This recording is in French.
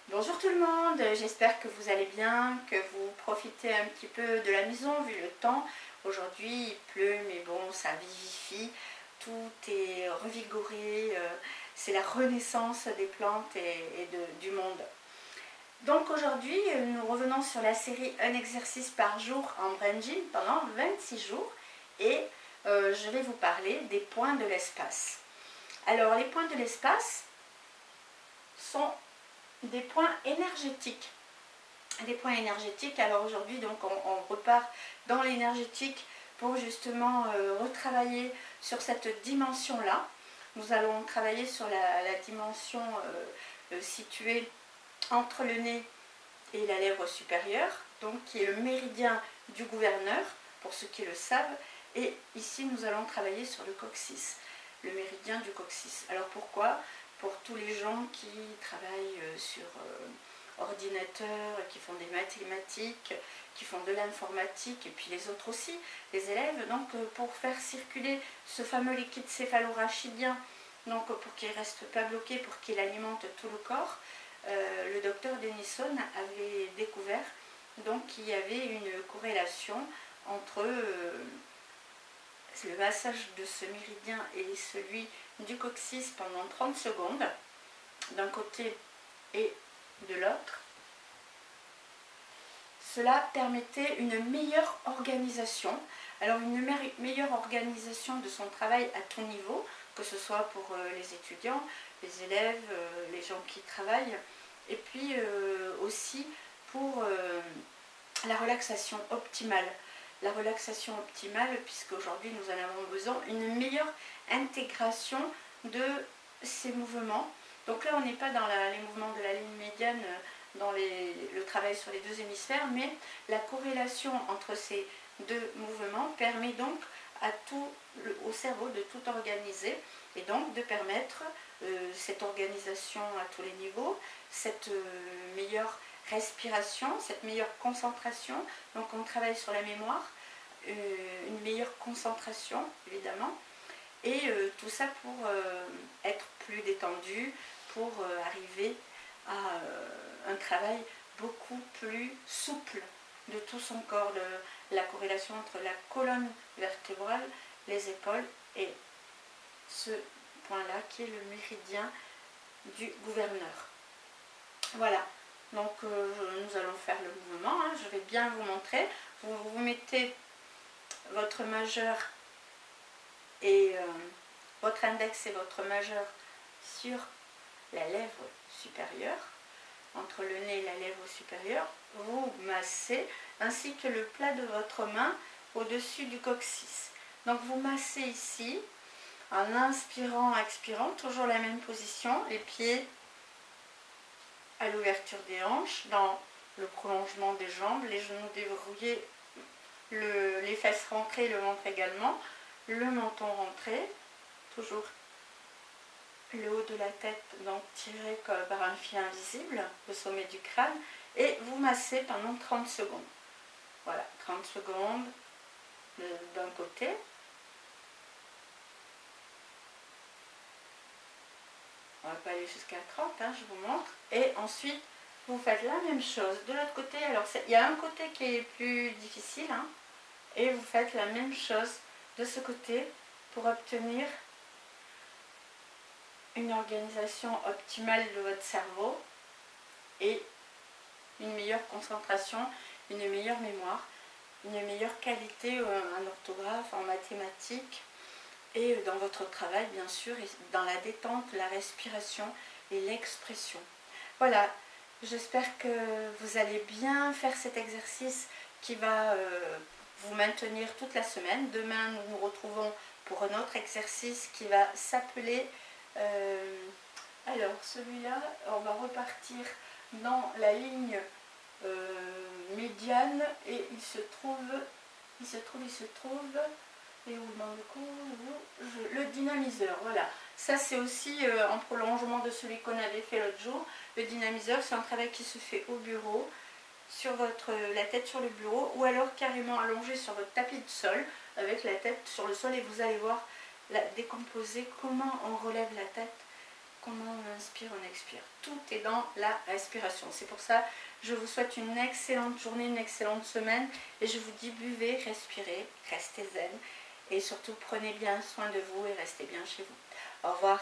Bonjour tout le monde, j'espère que vous allez bien, que vous profitez un petit peu de la maison vu le temps. Aujourd'hui il pleut mais bon ça vivifie, tout est revigoré, c'est la renaissance des plantes du monde. Donc aujourd'hui nous revenons sur la série Un exercice par jour en brain gym pendant 26 jours et je vais vous parler des points de l'espace. Alors les points de l'espace sont des points énergétiques. Des points énergétiques, alors aujourd'hui donc on repart dans l'énergétique pour justement retravailler sur cette dimension là. Nous allons travailler sur la dimension située entre le nez et la lèvre supérieure, donc qui est le méridien du gouverneur pour ceux qui le savent, et ici nous allons travailler sur le coccyx, le méridien du coccyx. Alors pourquoi? Pour tous les gens qui travaillent sur ordinateur, qui font des mathématiques, qui font de l'informatique, et puis les autres aussi, les élèves, donc pour faire circuler ce fameux liquide céphalorachidien, donc pour qu'il ne reste pas bloqué, pour qu'il alimente tout le corps, le docteur Denison avait découvert donc qu'il y avait une corrélation entre le massage de ce méridien et celui du coccyx pendant 30 secondes d'un côté et de l'autre. Cela permettait une meilleure organisation. Alors une meilleure organisation de son travail à tout niveau, que ce soit pour les étudiants, les élèves, les gens qui travaillent, et puis aussi pour la relaxation optimale. La relaxation optimale, puisqu'aujourd'hui nous en avons besoin, une meilleure intégration de ces mouvements. Donc là on n'est pas dans les mouvements de la ligne médiane, dans le travail sur les deux hémisphères, mais la corrélation entre ces deux mouvements permet donc au cerveau de tout organiser et donc de permettre cette organisation à tous les niveaux, cette meilleure respiration, cette meilleure concentration. Donc on travaille sur la mémoire, une meilleure concentration évidemment, et tout ça pour être plus détendu, pour arriver à un travail beaucoup plus souple de tout son corps, la corrélation entre la colonne vertébrale, les épaules et ce point-là qui est le méridien du gouverneur. Voilà, donc nous allons faire le mouvement, hein. Je vais bien vous montrer. Vous mettez votre majeur et votre index et votre majeur sur la lèvre supérieure, entre le nez et la lèvre supérieure, vous massez, ainsi que le plat de votre main au-dessus du coccyx. Donc vous massez ici, en inspirant, expirant, toujours la même position, les pieds à l'ouverture des hanches, dans le prolongement des jambes, les genoux déverrouillés, les fesses rentrées, le ventre également, le menton rentré, toujours le haut de la tête donc tiré par un fil invisible, le sommet du crâne, et vous massez pendant 30 secondes. Voilà, 30 secondes d'un côté. On ne va pas aller jusqu'à 30, hein, je vous montre. Et ensuite, vous faites la même chose de l'autre côté. Alors, il y a un côté qui est plus difficile, hein, et vous faites la même chose de ce côté pour obtenir une organisation optimale de votre cerveau et une meilleure concentration, une meilleure mémoire, une meilleure qualité en orthographe, en mathématiques et dans votre travail bien sûr, et dans la détente, la respiration et l'expression. Voilà, j'espère que vous allez bien faire cet exercice qui va vous maintenir toute la semaine. Demain nous nous retrouvons pour un autre exercice qui va s'appeler alors celui-là, on va repartir dans la ligne médiane et il se trouve, et où dans le coup, le dynamiseur, voilà. Ça c'est aussi en prolongement de celui qu'on avait fait l'autre jour. Le dynamiseur, c'est un travail qui se fait au bureau, sur la tête sur le bureau, ou alors carrément allongé sur votre tapis de sol, avec la tête sur le sol, et vous allez voir décomposer comment on relève la tête comment on inspire, on expire. Tout est dans la respiration. C'est pour ça je vous souhaite une excellente journée, une excellente semaine. Et je vous dis buvez, respirez, restez zen. Et surtout prenez bien soin de vous et restez bien chez vous. Au revoir.